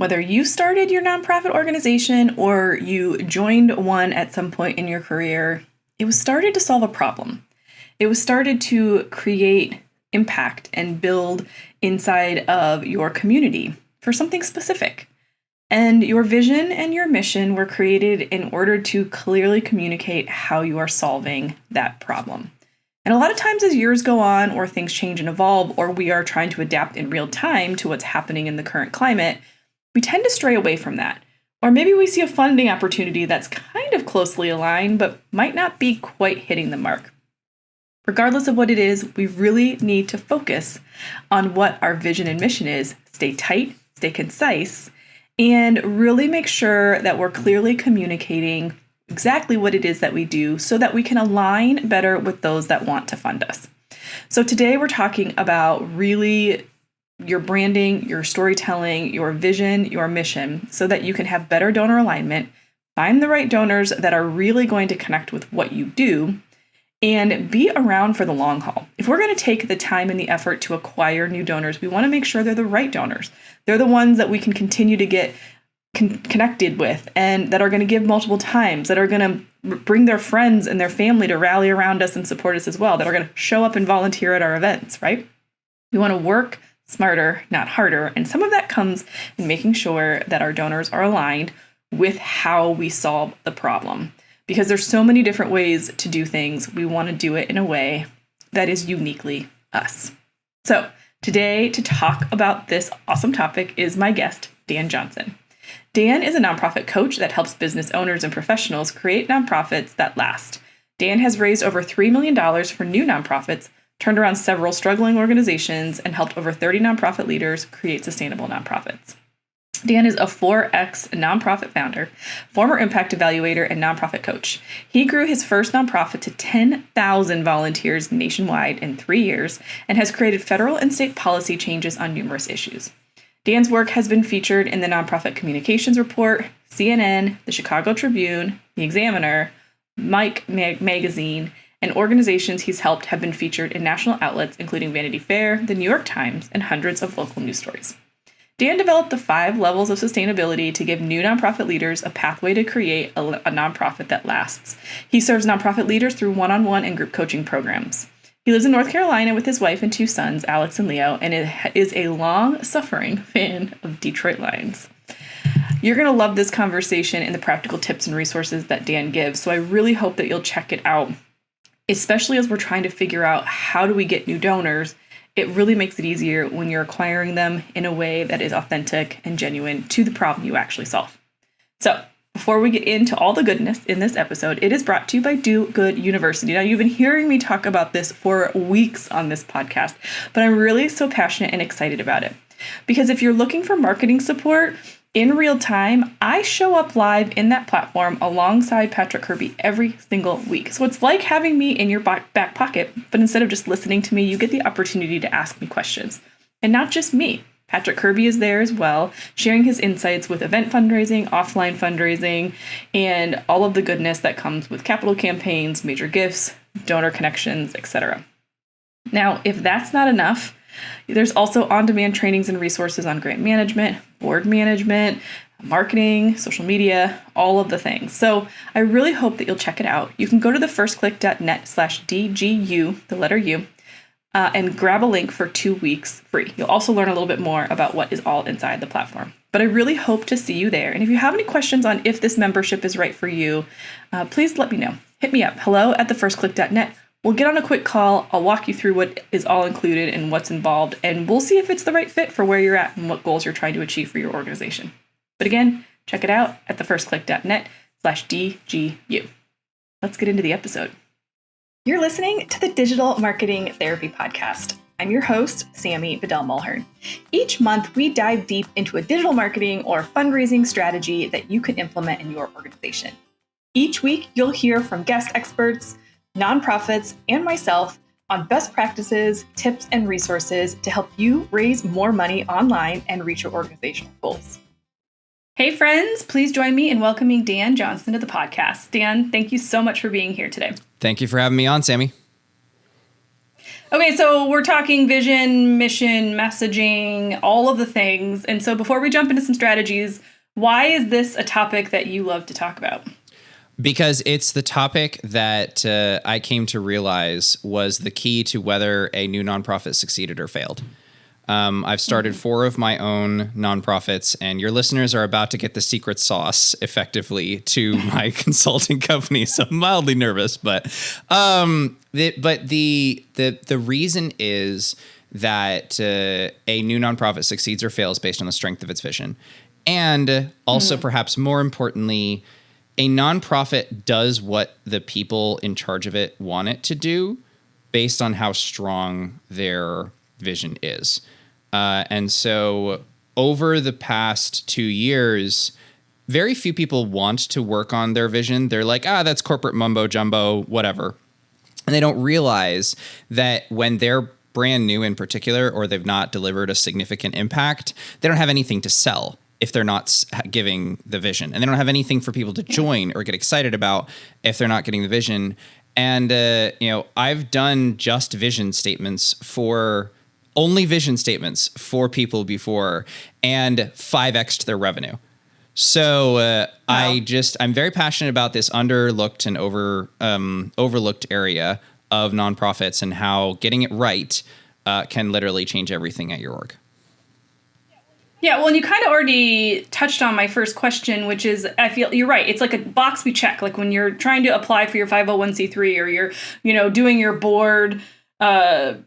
Whether you started your nonprofit organization or you joined one at some point in your career, it was started to solve a problem. It was started to create impact and build inside of your community for something specific. And your vision and your mission were created in order to clearly communicate how you are solving that problem. And a lot of times as years go on or things change and evolve, or we are trying to adapt in real time to what's happening in the current climate, we tend to stray away from that. Or maybe we see a funding opportunity that's kind of closely aligned, but might not be quite hitting the mark. Regardless of what it is, we really need to focus on what our vision and mission is, stay tight, stay concise, and really make sure that we're clearly communicating exactly what it is that we do so that we can align better with those that want to fund us. So today we're talking about really your branding, your storytelling, your vision, your mission, so that you can have better donor alignment, find the right donors that are really going to connect with what you do, and be around for the long haul. If we're going to take the time and the effort to acquire new donors, we want to make sure they're the right donors. They're the ones that we can continue to get connected with and that are going to give multiple times, that are going to bring their friends and their family to rally around us and support us as well, that are going to show up and volunteer at our events, right? We want to work smarter, not harder. And some of that comes in making sure that our donors are aligned with how we solve the problem. Because there's so many different ways to do things, we want to do it in a way that is uniquely us. So today, to talk about this awesome topic is my guest, Dan Johnson. Dan is a nonprofit coach that helps business owners and professionals create nonprofits that last. Dan has raised over $3 million for new nonprofits, turned around several struggling organizations, and helped over 30 nonprofit leaders create sustainable nonprofits. Dan is a 4X nonprofit founder, former impact evaluator, and nonprofit coach. He grew his first nonprofit to 10,000 volunteers nationwide in 3 years and has created federal and state policy changes on numerous issues. Dan's work has been featured in the Nonprofit Communications Report, CNN, the Chicago Tribune, the Examiner, Mike Magazine, and organizations he's helped have been featured in national outlets including Vanity Fair, the New York Times, and hundreds of local news stories. Dan developed the 5 levels of sustainability to give new nonprofit leaders a pathway to create a nonprofit that lasts. He serves nonprofit leaders through one-on-one and group coaching programs. He lives in North Carolina with his wife and 2 sons, Alex and Leo, and is a long-suffering fan of Detroit Lions. You're going to love this conversation and the practical tips and resources that Dan gives, so I really hope that you'll check it out, especially as we're trying to figure out how do we get new donors. It really makes it easier when you're acquiring them in a way that is authentic and genuine to the problem you actually solve. So before we get into all the goodness in this episode, it is brought to you by Do Good University. Now, you've been hearing me talk about this for weeks on this podcast, but I'm really so passionate and excited about it. Because if you're looking for marketing support in real time, I show up live in that platform alongside Patrick Kirby every single week. So it's like having me in your back pocket, but instead of just listening to me, you get the opportunity to ask me questions. And not just me. Patrick Kirby is there as well, sharing his insights with event fundraising, offline fundraising, and all of the goodness that comes with capital campaigns, major gifts, donor connections, etc. Now, if that's not enough, there's also on-demand trainings and resources on grant management, board management, marketing, social media, all of the things. So I really hope that you'll check it out. You can go to thefirstclick.net/DGU, the letter U, and grab a link for 2 weeks free. You'll also learn a little bit more about what is all inside the platform. But I really hope to see you there. And if you have any questions on if this membership is right for you, please let me know. Hit me up, hello@thefirstclick.net. We'll get on a quick call. I'll walk you through what is all included and what's involved, and we'll see if it's the right fit for where you're at and what goals you're trying to achieve for your organization. But again, check it out at thefirstclick.net/DGU. Let's get into the episode. You're listening to the Digital Marketing Therapy Podcast. I'm your host, Sammy Bedell-Mulhern. Each month, we dive deep into a digital marketing or fundraising strategy that you can implement in your organization. Each week, you'll hear from guest experts, nonprofits, and myself on best practices, tips, and resources to help you raise more money online and reach your organizational goals. Hey friends, please join me in welcoming Dan Johnson to the podcast. Dan, thank you so much for being here today. Thank you for having me on, Sammy. Okay, so we're talking vision, mission, messaging, all of the things. And so before we jump into some strategies, why is this a topic that you love to talk about? Because it's the topic that I came to realize was the key to whether a new nonprofit succeeded or failed. I've started 4 of my own nonprofits, and your listeners are about to get the secret sauce effectively to my consulting company. So I'm mildly nervous, but the reason is that a new nonprofit succeeds or fails based on the strength of its vision. And also, perhaps more importantly, a nonprofit does what the people in charge of it want it to do based on how strong their vision is. And so over the past 2 years, very few people want to work on their vision. They're like, that's corporate mumbo jumbo, whatever. And they don't realize that when they're brand new in particular, or they've not delivered a significant impact, they don't have anything to sell if they're not giving the vision. And they don't have anything for people to join or get excited about if they're not getting the vision. And, I've done just vision statements only vision statements for people before, and 5x'd their revenue. So wow. I'm very passionate about this underlooked and overlooked area of nonprofits and how getting it right can literally change everything at your org. Yeah, well, and you kind of already touched on my first question, which is, I feel you're right. It's like a box we check. Like when you're trying to apply for your 501c3 or you're, doing your board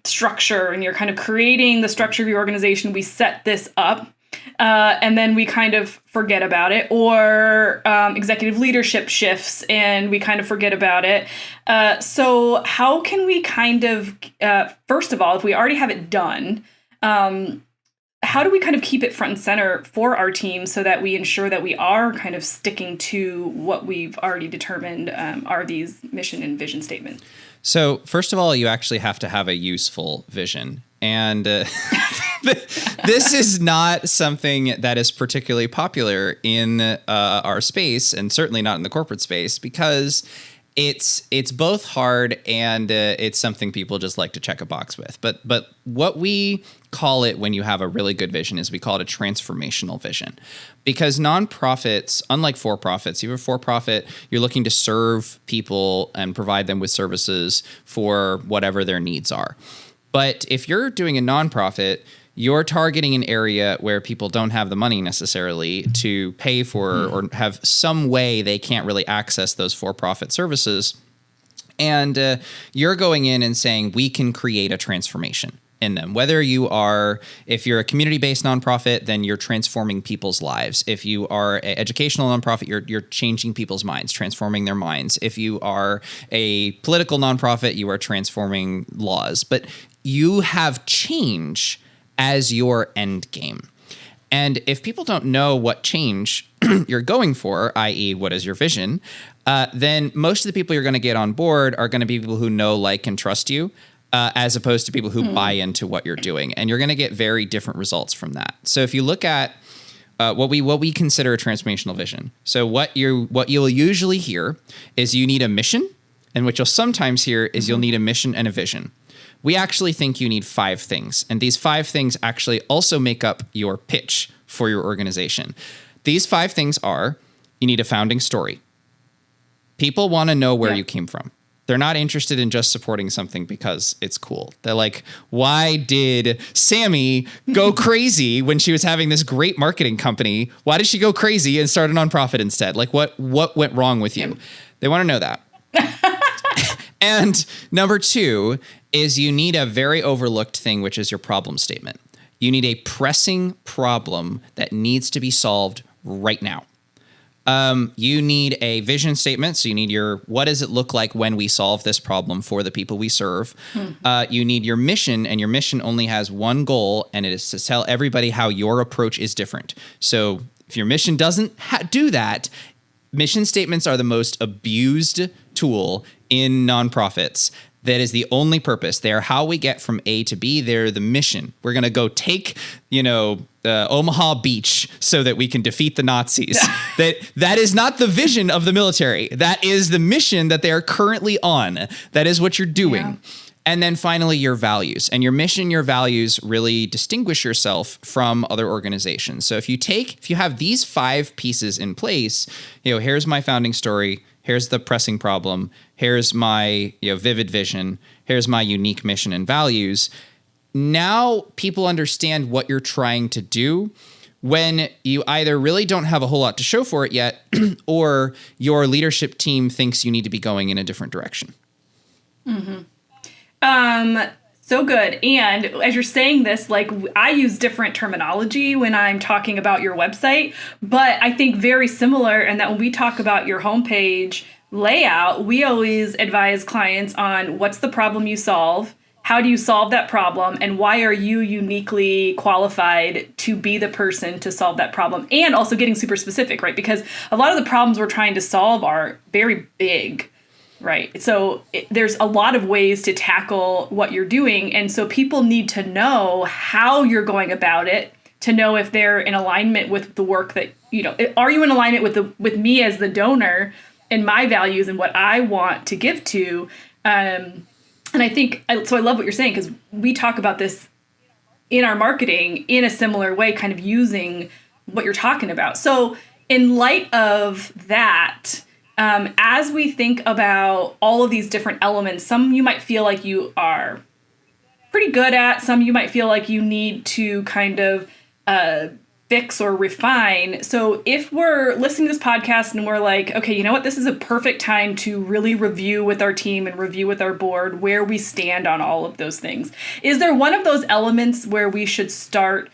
structure and you're kind of creating the structure of your organization, we set this up and then we kind of forget about it, or executive leadership shifts and we kind of forget about it. So how can we kind of, first of all, if we already have it done, how do we kind of keep it front and center for our team so that we ensure that we are kind of sticking to what we've already determined are these mission and vision statements? So first of all, you actually have to have a useful vision. And this is not something that is particularly popular in our space, and certainly not in the corporate space, because it's both hard and it's something people just like to check a box with. But what we call it when you have a really good vision is we call it a transformational vision. Because nonprofits, unlike for-profits, you have a for-profit, you're looking to serve people and provide them with services for whatever their needs are. But if you're doing a nonprofit, you're targeting an area where people don't have the money necessarily to pay for or have some way they can't really access those for-profit services. And you're going in and saying, we can create a transformation in them. If you're a community-based nonprofit, then you're transforming people's lives. If you are an educational nonprofit, you're changing people's minds, transforming their minds. If you are a political nonprofit, you are transforming laws. But you have change as your end game. And if people don't know what change you're going for, i.e. what is your vision, then most of the people you're going to get on board are going to be people who know, like, and trust you, as opposed to people who buy into what you're doing. And you're going to get very different results from that. So if you look at what we consider a transformational vision, so what you'll usually hear is you need a mission, and what you'll sometimes hear is you'll need a mission and a vision. We actually think you need 5 things. And these 5 things actually also make up your pitch for your organization. These 5 things are, you need a founding story. People want to know where you came from. They're not interested in just supporting something because it's cool. They're like, why did Sammy go crazy when she was having this great marketing company? Why did she go crazy and start a nonprofit instead? Like, what went wrong with you? They want to know that. And number 2 is you need a very overlooked thing, which is your problem statement. You need a pressing problem that needs to be solved right now. You need a vision statement. So you need what does it look like when we solve this problem for the people we serve? You need your mission, and your mission only has one goal, and it is to tell everybody how your approach is different. So if your mission doesn't do that, mission statements are the most abused tool in nonprofits. That is the only purpose. They are how we get from A to B. They're the mission. We're going to go take, Omaha Beach so that we can defeat the Nazis. That is not the vision of the military. That is the mission that they are currently on. That is what you're doing. And then finally, your values. And your mission, your values really distinguish yourself from other organizations. So if you have these 5 pieces in place, here's my founding story, here's the pressing problem, here's my vivid vision, here's my unique mission and values. Now people understand what you're trying to do when you either really don't have a whole lot to show for it yet, or your leadership team thinks you need to be going in a different direction. Mm-hmm. So good. And as you're saying this, like, I use different terminology when I'm talking about your website, but I think very similar in that when we talk about your homepage layout, we always advise clients on what's the problem you solve, how do you solve that problem, and why are you uniquely qualified to be the person to solve that problem, and also getting super specific, right? Because a lot of the problems we're trying to solve are very big. Right. So there's a lot of ways to tackle what you're doing. And so people need to know how you're going about it, to know if they're in alignment with the work that, are you in alignment with me as the donor and my values and what I want to give to. And I think, so I love what you're saying, because we talk about this in our marketing in a similar way, kind of using what you're talking about. So in light of that, as we think about all of these different elements, some you might feel like you are pretty good at, some you might feel like you need to kind of fix or refine. So if we're listening to this podcast and we're like, okay, you know what, this is a perfect time to really review with our team and review with our board where we stand on all of those things. Is there one of those elements where we should start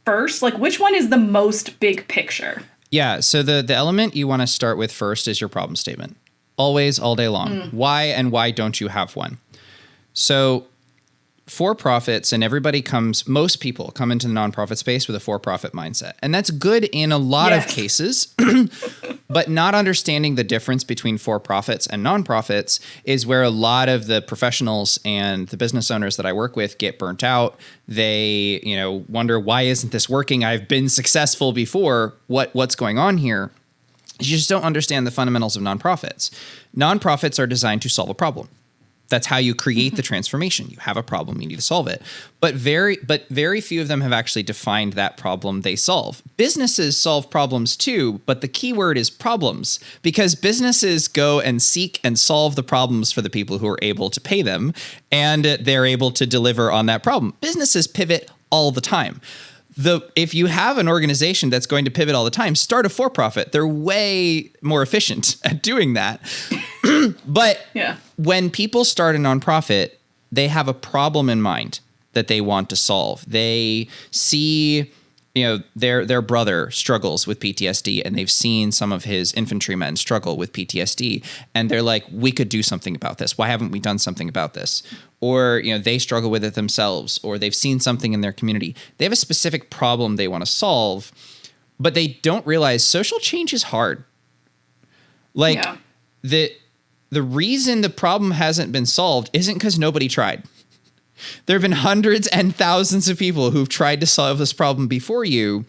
first? Like, which one is the most big picture? Yeah, so the element you want to start with first is your problem statement. Always, all day long. Why and why don't you have one? So for-profits and most people come into the nonprofit space with a for-profit mindset. And that's good in a lot of cases, but not understanding the difference between for-profits and nonprofits is where a lot of the professionals and the business owners that I work with get burnt out. They, wonder, why isn't this working? I've been successful before. What's going on here? You just don't understand the fundamentals of nonprofits. Nonprofits are designed to solve a problem. That's how you create the transformation. You have a problem, you need to solve it. But very few of them have actually defined that problem they solve. Businesses solve problems too, but the key word is problems, because businesses go and seek and solve the problems for the people who are able to pay them, and they're able to deliver on that problem. Businesses pivot all the time. If you have an organization that's going to pivot all the time, start a for-profit. They're way more efficient at doing that. But when people start a nonprofit, they have a problem in mind that they want to solve. They see, their brother struggles with PTSD, and they've seen some of his infantrymen struggle with PTSD, and they're like, we could do something about this. Why haven't we done something about this? Or, they struggle with it themselves, or they've seen something in their community. They have a specific problem they want to solve, but they don't realize social change is hard. The reason the problem hasn't been solved isn't because nobody tried. There have been hundreds and thousands of people who've tried to solve this problem before you,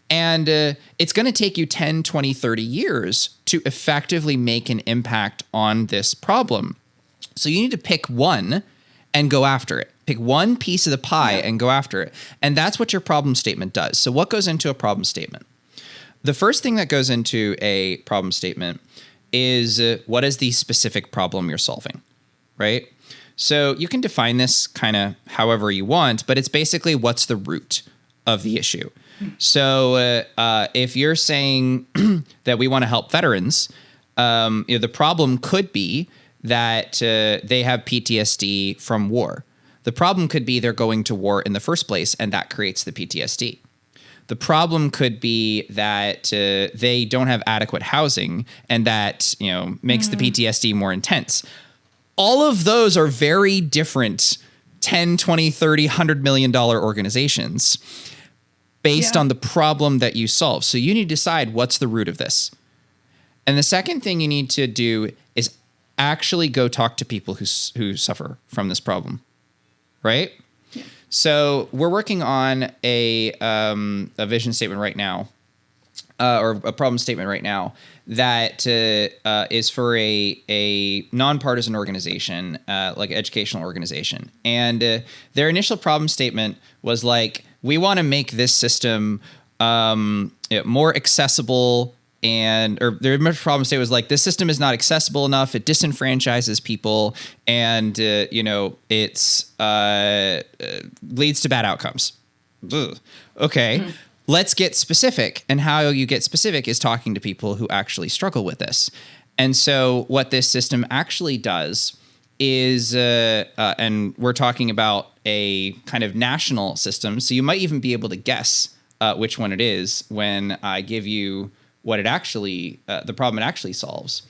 and it's going to take you 10, 20, 30 years to effectively make an impact on this problem. So you need to pick one and go after it. Pick one piece of the pie and go after it. And that's what your problem statement does. So what goes into a problem statement? The first thing that goes into a problem statement is what is the specific problem you're solving, right? So you can define this kind of however you want, but it's basically what's the root of the issue. So if you're saying that we want to help veterans, the problem could be that they have PTSD from war. The problem could be they're going to war in the first place, and that creates the PTSD. The problem could be that they don't have adequate housing, and that makes the PTSD more intense. All of those are very different 10, 20, 30, $100 million organizations based on the problem that you solve. So you need to decide what's the root of this. And the second thing you need to do is actually go talk to people who suffer from this problem, right? So we're working on a vision statement right now or a problem statement right now that is for a nonpartisan organization, like an educational organization. And their initial problem statement was like, we want to make this system more accessible. Or their problem statement was like, this system is not accessible enough. It disenfranchises people, and it's leads to bad outcomes. Ugh. Okay. Mm-hmm. Let's get specific. And how you get specific is talking to people who actually struggle with this. And so what this system actually does is, and we're talking about a kind of national system, so you might even be able to guess which one it is when I give you what it actually, the problem it actually solves,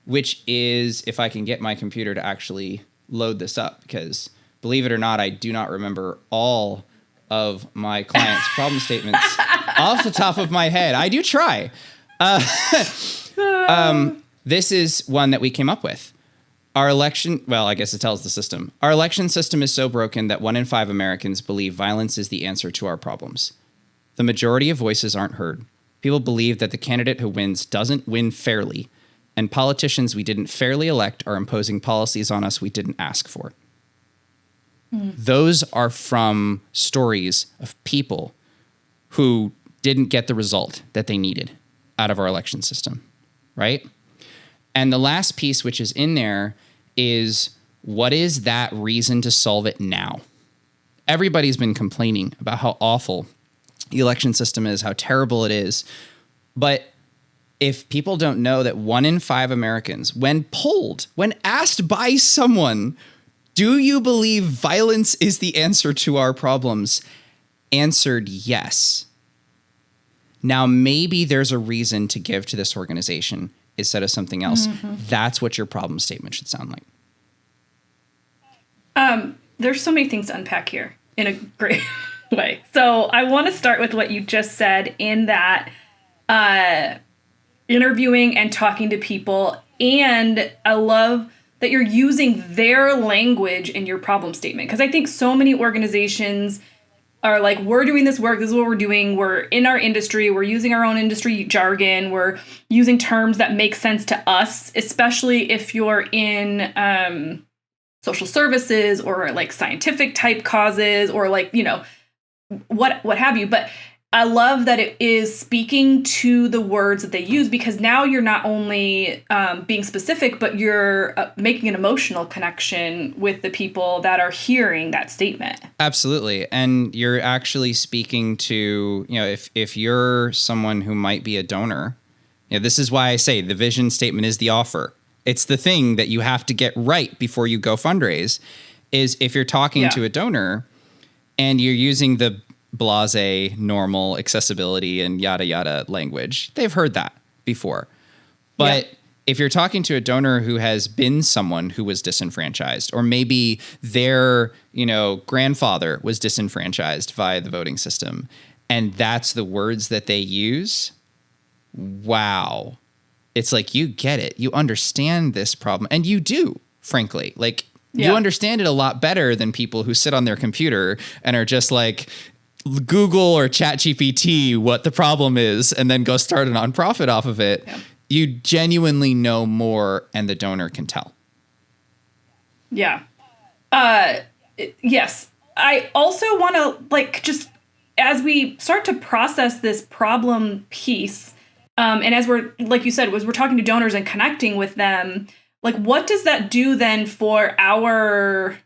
which is, if I can get my computer to actually load this up, because believe it or not, I do not remember all of my clients' problem statements off the top of my head. I do try. This is one that we came up with. Our election, well, I guess it tells the system. Our election system is so broken that 1 in 5 Americans believe violence is the answer to our problems. The majority of voices aren't heard. People believe that the candidate who wins doesn't win fairly, and politicians we didn't fairly elect are imposing policies on us we didn't ask for. Those are from stories of people who didn't get the result that they needed out of our election system, right? And the last piece, which is in there, is what is that reason to solve it now? Everybody's been complaining about how awful the election system is, how terrible it is. But if people don't know that 1 in 5 Americans, when polled, when asked by someone, do you believe violence is the answer to our problems, answered yes. Now, maybe there's a reason to give to this organization instead of something else. Mm-hmm. That's what your problem statement should sound like. There's so many things to unpack here in a great way. So I want to start with what you just said in that interviewing and talking to people. And I love that you're using their language in your problem statement. Because I think so many organizations are like, we're doing this work, this is what we're doing, we're in our industry, we're using our own industry jargon, we're using terms that make sense to us, especially if you're in social services or like scientific type causes or like, what have you. But I love that it is speaking to the words that they use, because now you're not only being specific, but you're making an emotional connection with the people that are hearing that statement. Absolutely. And you're actually speaking to, if you're someone who might be a donor, this is why I say the vision statement is the offer. It's the thing that you have to get right before you go fundraise, is if you're talking to a donor and you're using the blase, normal, accessibility, and yada, yada language. They've heard that before. But if you're talking to a donor who has been someone who was disenfranchised, or maybe their, grandfather was disenfranchised via the voting system, and that's the words that they use, wow. It's like, you get it. You understand this problem. And you do, frankly. Like, you understand it a lot better than people who sit on their computer and are just like, Google or ChatGPT what the problem is and then go start a nonprofit off of it. Yeah. You genuinely know more, and the donor can tell. Yeah. Yes. I also want to just as we start to process this problem piece, and as we're, like you said, as we're talking to donors and connecting with them, like, what does that do then for our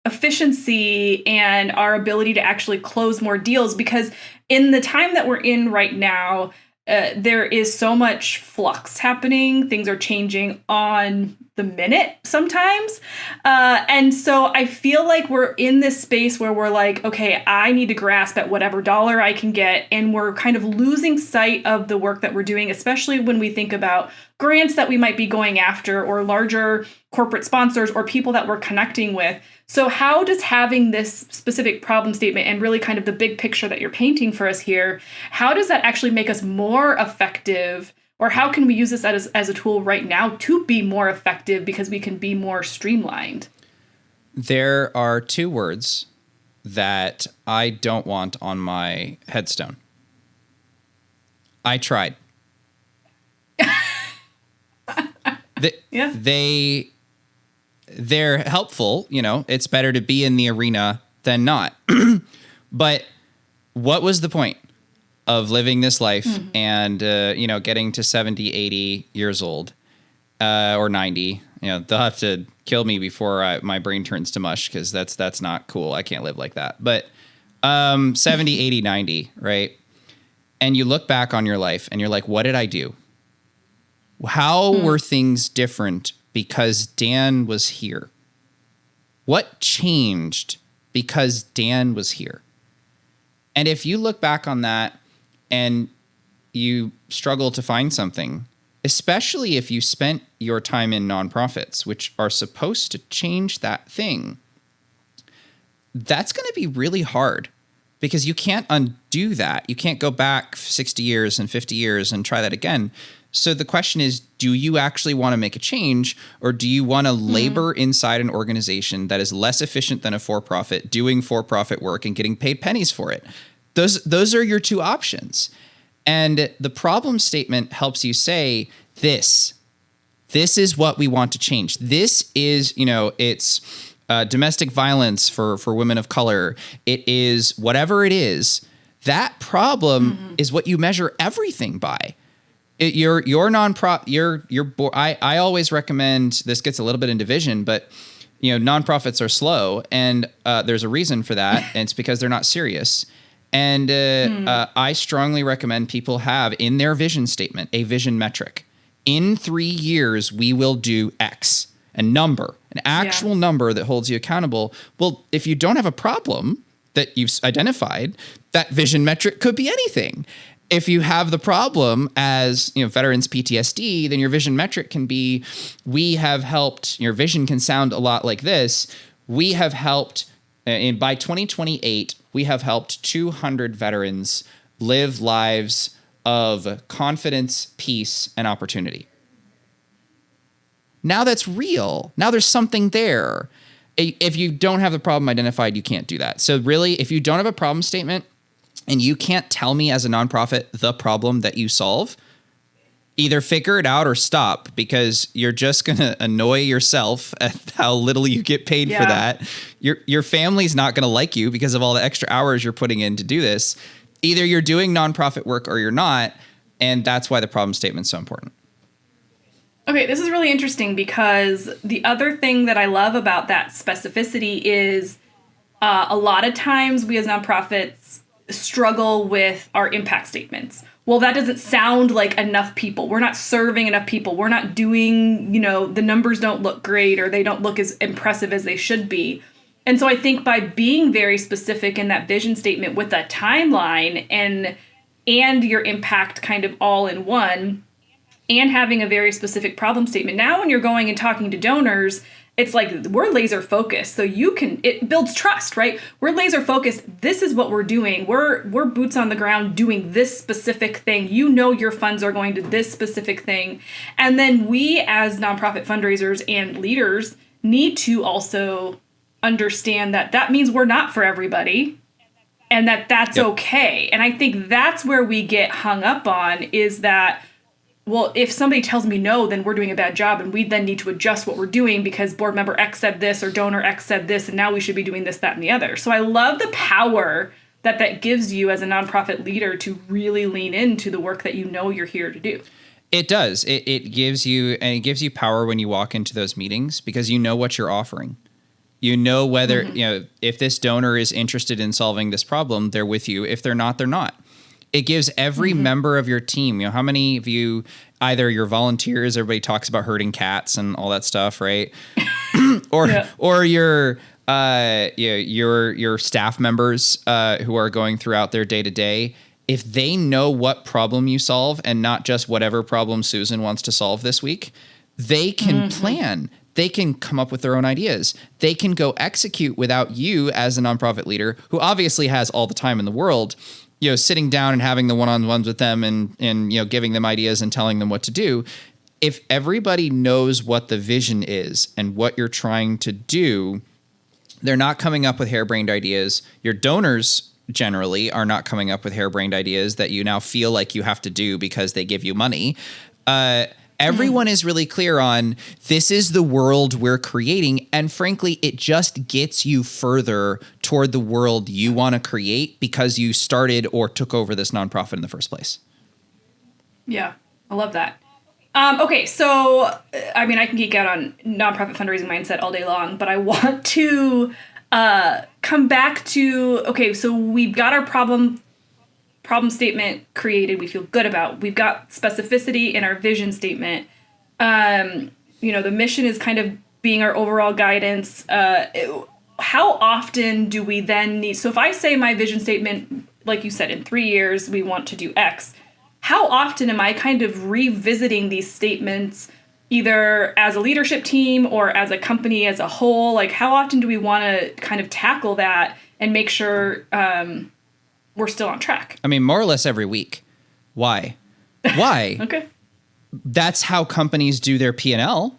efficiency and our ability to actually close more deals? Because in the time that we're in right now, there is so much flux happening. Things are changing on the minute sometimes. And so I feel like we're in this space where we're like, okay, I need to grasp at whatever dollar I can get. And we're kind of losing sight of the work that we're doing, especially when we think about grants that we might be going after, or larger corporate sponsors, or people that we're connecting with. So how does having this specific problem statement and really kind of the big picture that you're painting for us here, how does that actually make us more effective? Or how can we use this as a tool right now to be more effective, because we can be more streamlined? There are 2 words that I don't want on my headstone. I tried. Yeah. They're helpful. You know, it's better to be in the arena than not. But what was the point of living this life and, getting to 70, 80 years old or 90? You know, they'll have to kill me before my brain turns to mush, because that's not cool. I can't live like that. But 70, 80, 90, right? And you look back on your life and you're like, what did I do? How were things different because Dan was here? What changed because Dan was here? And if you look back on that and you struggle to find something, especially if you spent your time in nonprofits, which are supposed to change that thing, that's going to be really hard, because you can't undo that. You can't go back 60 years and 50 years and try that again. So the question is, do you actually want to make a change, or do you want to labor inside an organization that is less efficient than a for-profit, doing for-profit work and getting paid pennies for it? Those are your two options. And the problem statement helps you say, this is what we want to change. This is, it's domestic violence for women of color. It is whatever it is. That problem is what you measure everything by. Your nonprofit. I always recommend, this gets a little bit into vision, but nonprofits are slow, and there's a reason for that, and it's because they're not serious. And I strongly recommend people have in their vision statement a vision metric. In 3 years, we will do X. A number, an actual number that holds you accountable. Well, if you don't have a problem that you've identified, that vision metric could be anything. If you have the problem as veterans PTSD, then your vision metric can be, we have helped. Your vision can sound a lot like this. We have helped, and by 2028, we have helped 200 veterans live lives of confidence, peace, and opportunity. Now that's real. Now there's something there. If you don't have the problem identified, you can't do that. So really, if you don't have a problem statement and you can't tell me as a nonprofit the problem that you solve, either figure it out or stop, because you're just going to annoy yourself at how little you get paid for that. Your family's not going to like you because of all the extra hours you're putting in to do this. Either you're doing nonprofit work or you're not, and that's why the problem statement's so important. Okay, this is really interesting, because the other thing that I love about that specificity is a lot of times we as nonprofits struggle with our impact statements. Well, that doesn't sound like enough people. We're not serving enough people. We're not doing, the numbers don't look great, or they don't look as impressive as they should be. And so I think by being very specific in that vision statement with a timeline and your impact kind of all in one, and having a very specific problem statement, now when you're going and talking to donors, it's like we're laser focused. So it builds trust, right? We're laser focused. This is what we're doing. We're boots on the ground doing this specific thing. Your funds are going to this specific thing. And then we as nonprofit fundraisers and leaders need to also understand that means we're not for everybody, and that's okay. And I think that's where we get hung up on, is that, well, if somebody tells me no, then we're doing a bad job, and we then need to adjust what we're doing because board member X said this or donor X said this, and now we should be doing this, that, and the other. So I love the power that gives you as a nonprofit leader to really lean into the work that you're here to do. It does. It gives you power when you walk into those meetings, because you know what you're offering. You know whether, if this donor is interested in solving this problem, they're with you. If they're not, they're not. It gives every member of your team, how many of you, either your volunteers, everybody talks about herding cats and all that stuff, right? or your staff members who are going throughout their day to day. If they know what problem you solve, and not just whatever problem Susan wants to solve this week, they can plan. They can come up with their own ideas. They can go execute without you as a nonprofit leader, who obviously has all the time in the world, sitting down and having the one-on-ones with them and giving them ideas and telling them what to do. If everybody knows what the vision is and what you're trying to do, they're not coming up with harebrained ideas. Your donors generally are not coming up with harebrained ideas that you now feel like you have to do because they give you money. Everyone is really clear on this is the world we're creating. And frankly, it just gets you further toward the world you want to create because you started or took over this nonprofit in the first place. Yeah, I love that. Okay, so, I mean, I can geek out on nonprofit fundraising mindset all day long, but I want to come back to, okay, so we've got our problem statement created, we feel good about. We've got specificity in our vision statement. The mission is kind of being our overall guidance. How often do we then need, so if I say my vision statement, like you said, in 3 years, we want to do X, how often am I kind of revisiting these statements, either as a leadership team or as a company as a whole? Like, how often do we want to kind of tackle that and make sure we're still on track? I mean, more or less every week. Why? Why? Okay. That's how companies do their P&L.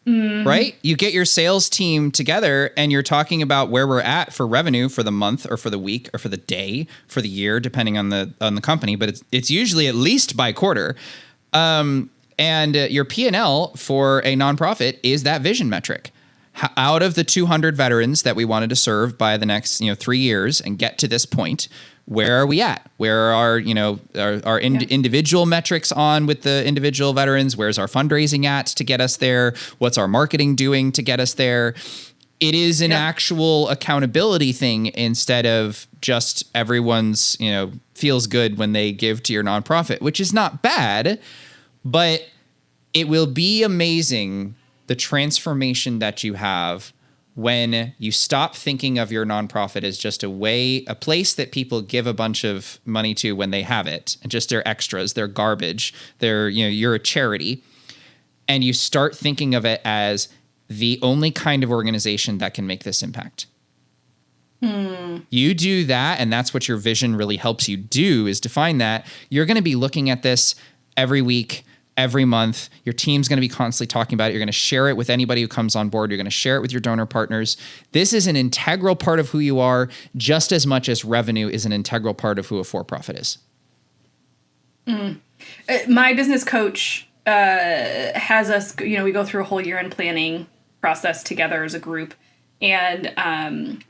Right? You get your sales team together and you're talking about where we're at for revenue for the month or for the week or for the day, for the year, depending on the company, but it's usually at least by quarter. And your P&L for a nonprofit is that vision metric. Out of the 200 veterans that we wanted to serve by the next 3 years and get to this point, where are we at? Where are our individual metrics on with the individual veterans? Where's our fundraising at to get us there? What's our marketing doing to get us there? It is an actual accountability thing instead of just everyone's feels good when they give to your nonprofit, which is not bad, but it will be amazing the transformation that you have when you stop thinking of your nonprofit as just a place that people give a bunch of money to when they have it, and just their extras, their garbage, you're a charity, and you start thinking of it as the only kind of organization that can make this impact. You do that, and that's what your vision really helps you do, is define that. You're going to be looking at this every week, every month. Your team's going to be constantly talking about it. You're going to share it with anybody who comes on board. You're going to share it with your donor partners. This is an integral part of who you are, just as much as revenue is an integral part of who a for-profit is. My business coach has us, we go through a whole year-end planning process together as a group. And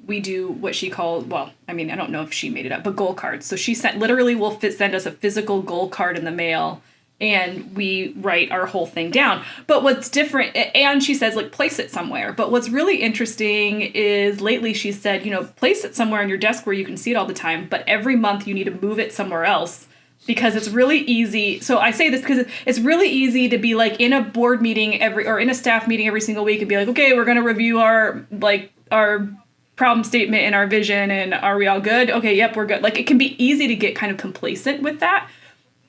we do what she called, I don't know if she made it up, but goal cards. So she literally will send us a physical goal card in the mail, and we write our whole thing down. But what's different, and she says, place it somewhere. But what's really interesting is lately she said, place it somewhere on your desk where you can see it all the time. But every month you need to move it somewhere else, because it's really easy. So I say this because it's really easy to be in a board meeting or in a staff meeting every single week and be like, okay, we're going to review our problem statement and our vision. And are we all good? Okay, yep, we're good. It can be easy to get kind of complacent with that.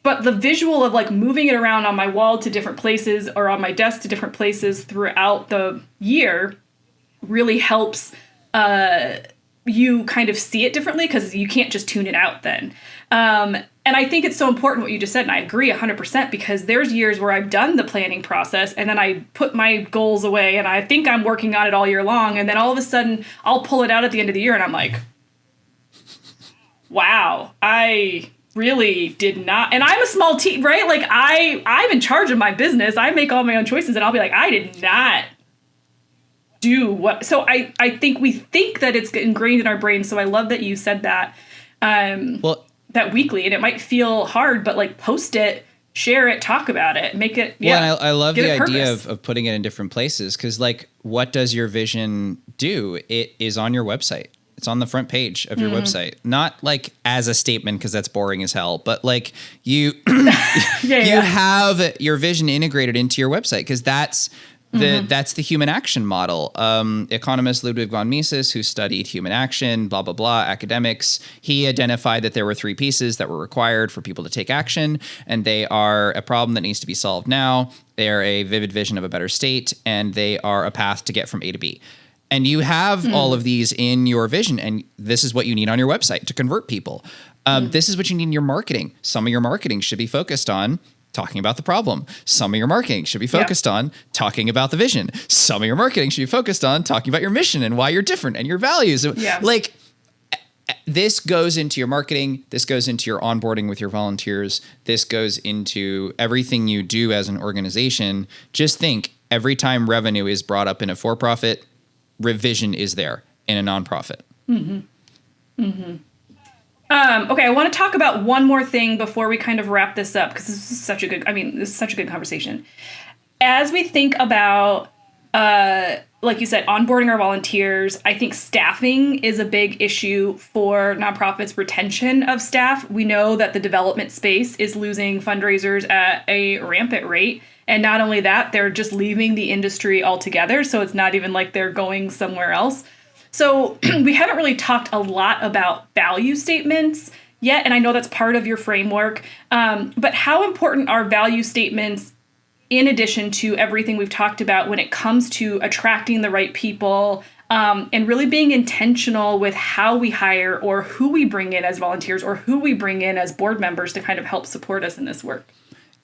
But the visual of moving it around on my wall to different places or on my desk to different places throughout the year really helps you kind of see it differently, because you can't just tune it out then. And I think it's so important what you just said, and I agree 100%, because there's years where I've done the planning process and then I put my goals away and I think I'm working on it all year long, and then all of a sudden I'll pull it out at the end of the year and I'm like, wow, I really did not. And I'm a small team, right? I'm in charge of my business. I make all my own choices, and I'll be like, I did not do what. So I think we think that it's ingrained in our brains. So I love that you said that, that weekly, and it might feel hard, but post it, share it, talk about it, make it. Well, I love the idea of putting it in different places. 'Cause what does your vision do? It is on your website. It's on the front page of your website, not as a statement, because that's boring as hell, but you have your vision integrated into your website, because that's the human action model. Economist Ludwig von Mises, who studied human action, blah, blah, blah, academics, he identified that there were 3 pieces that were required for people to take action, and they are a problem that needs to be solved now, they are a vivid vision of a better state, and they are a path to get from A to B. And you have all of these in your vision, and this is what you need on your website to convert people. This is what you need in your marketing. Some of your marketing should be focused on talking about the problem. Some of your marketing should be focused on talking about the vision. Some of your marketing should be focused on talking about your mission and why you're different and your values. this goes into your marketing. This goes into your onboarding with your volunteers. This goes into everything you do as an organization. Just think, every time revenue is brought up in a for-profit, revision is there in a nonprofit. Okay, I want to talk about one more thing before we kind of wrap this up, because this is such a good conversation. As we think about, like you said, onboarding our volunteers, I think staffing is a big issue for nonprofits' retention of staff. We know that the development space is losing fundraisers at a rampant rate. And not only that, they're just leaving the industry altogether. So it's not even like they're going somewhere else. So we haven't really talked a lot about value statements yet. And I know that's part of your framework. But how important are value statements in addition to everything we've talked about when it comes to attracting the right people, and really being intentional with how we hire or who we bring in as volunteers or who we bring in as board members to kind of help support us in this work?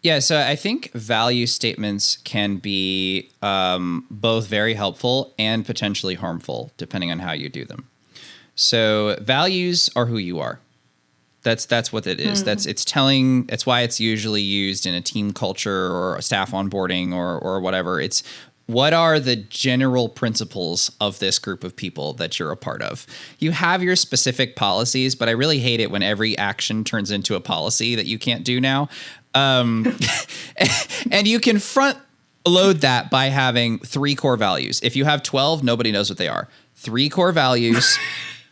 Yeah, so I think value statements can be both very helpful and potentially harmful, depending on how you do them. So values are who you are. That's what it is. That's why it's usually used in a team culture or a staff onboarding or whatever. It's what are the general principles of this group of people that you're a part of. You have your specific policies, but I really hate it when every action turns into a policy that you can't do now. And you can front load that by having 3 core values. If you have 12, nobody knows what they are. 3 core values,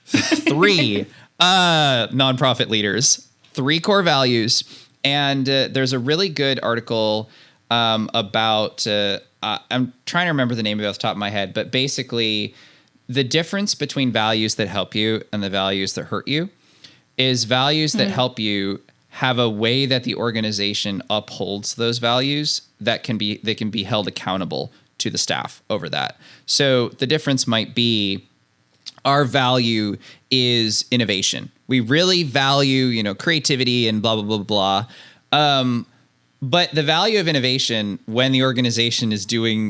3 nonprofit leaders, 3 core values. And there's a really good article about, I'm trying to remember the name of it off the top of my head, but basically the difference between values that help you and the values that hurt you is values that help you have a way that the organization upholds those values they can be held accountable to the staff over that. So the difference might be our value is innovation. We really value, creativity and blah, blah, blah, blah. But the value of innovation when the organization is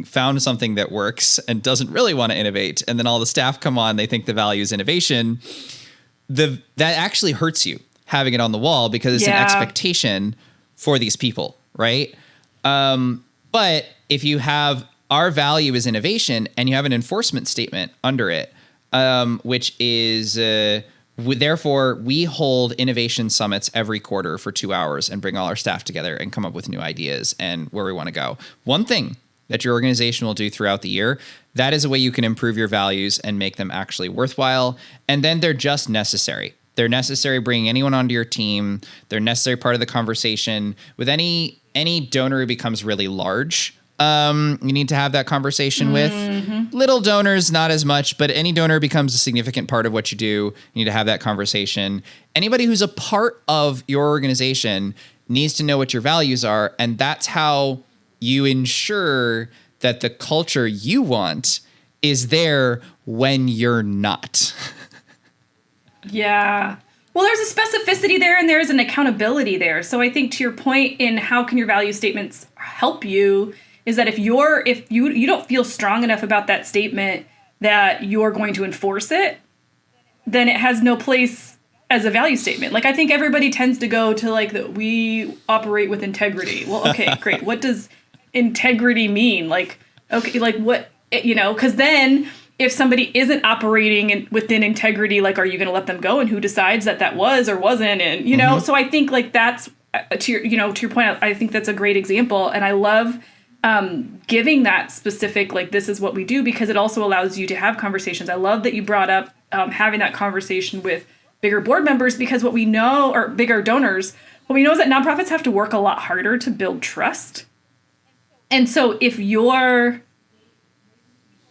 found something that works and doesn't really want to innovate, and then all the staff come on, they think the value is innovation, that actually hurts you having it on the wall because it's an expectation for these people, right? But if you have our value is innovation and you have an enforcement statement under it, which is therefore we hold innovation summits every quarter for 2 hours and bring all our staff together and come up with new ideas and where we want to go. One thing that your organization will do throughout the year, that is a way you can improve your values and make them actually worthwhile. And then they're just necessary. They're necessary bringing anyone onto your team. They're necessary part of the conversation. With any donor who becomes really large, you need to have that conversation with. Little donors, not as much, but any donor becomes a significant part of what you do. You need to have that conversation. Anybody who's a part of your organization needs to know what your values are, and that's how you ensure that the culture you want is there when you're not. Yeah. Well, there's a specificity there and there's an accountability there. So I think to your point in how can your value statements help you is that if you don't feel strong enough about that statement that you're going to enforce it, then it has no place as a value statement. Like I think everybody tends to go to we operate with integrity. Well, okay, great. What does integrity mean? What, because then if somebody isn't operating within integrity, are you going to let them go? And who decides that was or wasn't? And, so I think that's to your point, I think that's a great example. And I love giving that specific, this is what we do, because it also allows you to have conversations. I love that you brought up having that conversation with bigger board members, because what we know, or bigger donors, what we know is that nonprofits have to work a lot harder to build trust. And so if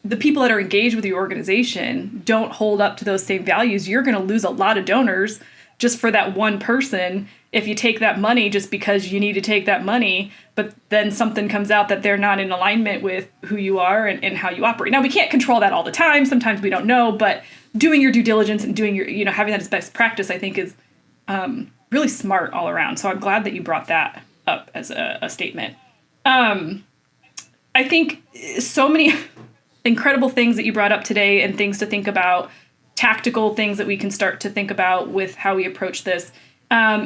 the people that are engaged with your organization don't hold up to those same values, you're going to lose a lot of donors just for that one person. If you take that money just because you need to take that money, but then something comes out that they're not in alignment with who you are and how you operate. Now, we can't control that all the time. Sometimes we don't know, but doing your due diligence and doing your, having that as best practice, I think is really smart all around. So I'm glad that you brought that up as a statement. I think so many incredible things that you brought up today and things to think about tactical things that we can start to think about with how we approach this.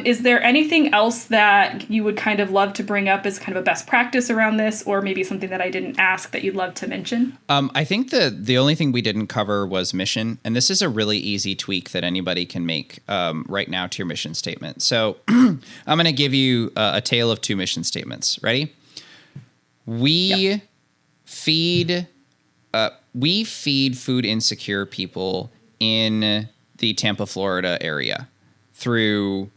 Is there anything else that you would kind of love to bring up as kind of a best practice around this, or maybe something that I didn't ask that you'd love to mention? I think the only thing we didn't cover was mission, and this is a really easy tweak that anybody can make right now to your mission statement. So I'm going to give you a tale of two mission statements. Ready? We feed food insecure people in the Tampa, Florida area through,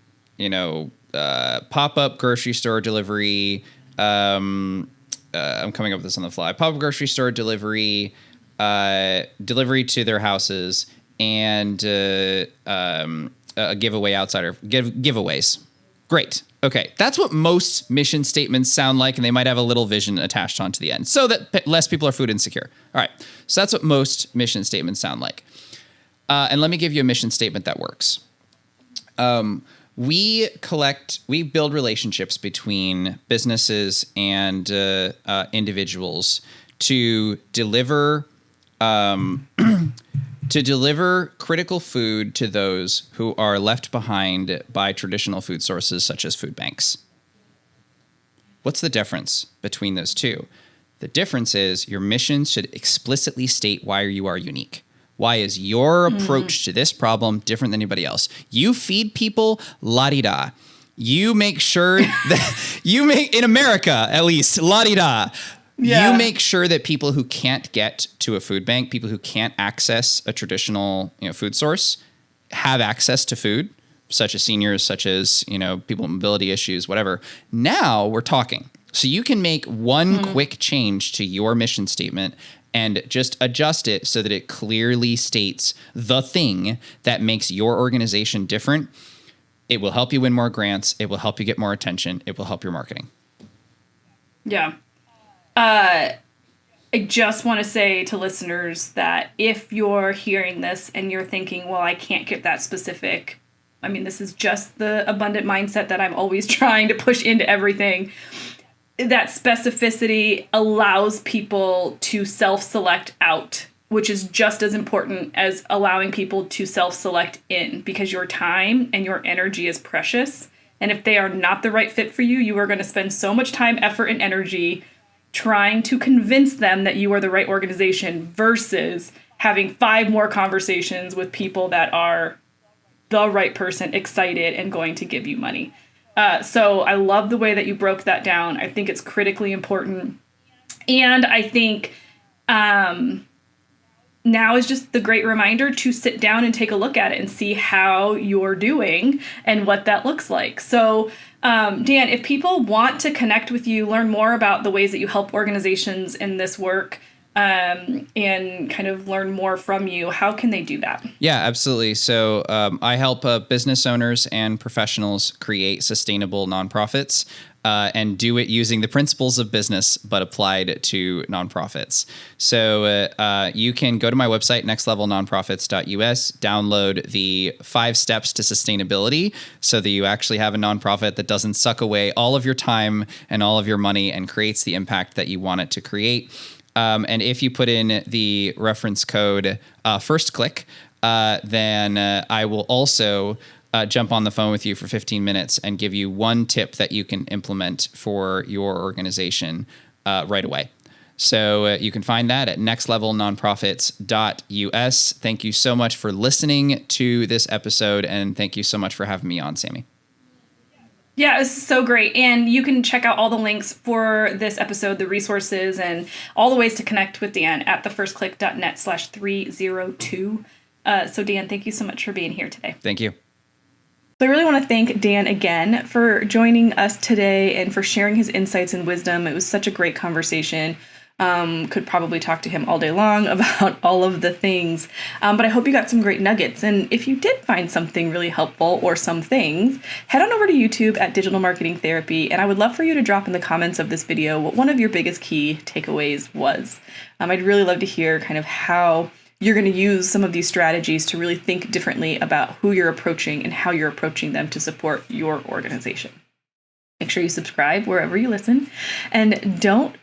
pop-up grocery store delivery. I'm coming up with this on the fly. Pop-up grocery store delivery, delivery to their houses, and a giveaway giveaways. Great. Okay, that's what most mission statements sound like, and they might have a little vision attached onto the end so that less people are food insecure. All right, so that's what most mission statements sound like. And let me give you a mission statement that works. We build relationships between businesses and individuals to deliver critical food to those who are left behind by traditional food sources such as food banks. What's the difference between those two? The difference is your mission should explicitly state why you are unique. Why is your approach to this problem different than anybody else? You feed people, la-di-da. You make sure that in America, at least, la-di-da. Yeah. You make sure that people who can't get to a food bank, people who can't access a traditional, food source, have access to food, such as seniors, such as, people with mobility issues, whatever. Now we're talking. So you can make one quick change to your mission statement and just adjust it so that it clearly states the thing that makes your organization different. It will help you win more grants. It will help you get more attention. It will help your marketing. Yeah. I just want to say to listeners that if you're hearing this and you're thinking, well, I can't get that specific. I mean, this is just the abundant mindset that I'm always trying to push into everything. That specificity allows people to self-select out, which is just as important as allowing people to self-select in, because your time and your energy is precious. And if they are not the right fit for you, you are going to spend so much time, effort, and energy trying to convince them that you are the right organization versus having 5 more conversations with people that are the right person, excited, and going to give you money. So I love the way that you broke that down. I think it's critically important. And I think now is just the great reminder to sit down and take a look at it and see how you're doing and what that looks like. So, Dan, if people want to connect with you, learn more about the ways that you help organizations in this work, and kind of learn more from you, how can they do that? Yeah, absolutely. So I help business owners and professionals create sustainable nonprofits and do it using the principles of business, but applied to nonprofits. So you can go to my website, nextlevelnonprofits.us, download the 5 steps to sustainability so that you actually have a nonprofit that doesn't suck away all of your time and all of your money and creates the impact that you want it to create. And if you put in the reference code FIRSTCLICK, then I will also jump on the phone with you for 15 minutes and give you one tip that you can implement for your organization right away. So you can find that at nextlevelnonprofits.us. Thank you so much for listening to this episode, and thank you so much for having me on, Sammy. Yeah, it's so great. And you can check out all the links for this episode, the resources, and all the ways to connect with Dan at thefirstklick.net/302. So Dan, thank you so much for being here today. Thank you. So I really want to thank Dan again for joining us today and for sharing his insights and wisdom. It was such a great conversation. Could probably talk to him all day long about all of the things. But I hope you got some great nuggets. And if you did find something really helpful or some things, head on over to YouTube at Digital Marketing Therapy. And I would love for you to drop in the comments of this video what one of your biggest key takeaways was. I'd really love to hear kind of how you're going to use some of these strategies to really think differently about who you're approaching and how you're approaching them to support your organization. Make sure you subscribe wherever you listen. And don't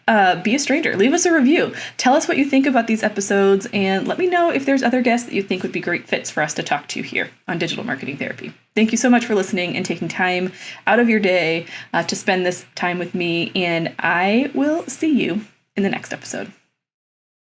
be a stranger. Leave us a review. Tell us what you think about these episodes, and let me know if there's other guests that you think would be great fits for us to talk to here on Digital Marketing Therapy. Thank you so much for listening and taking time out of your day to spend this time with me, and I will see you in the next episode.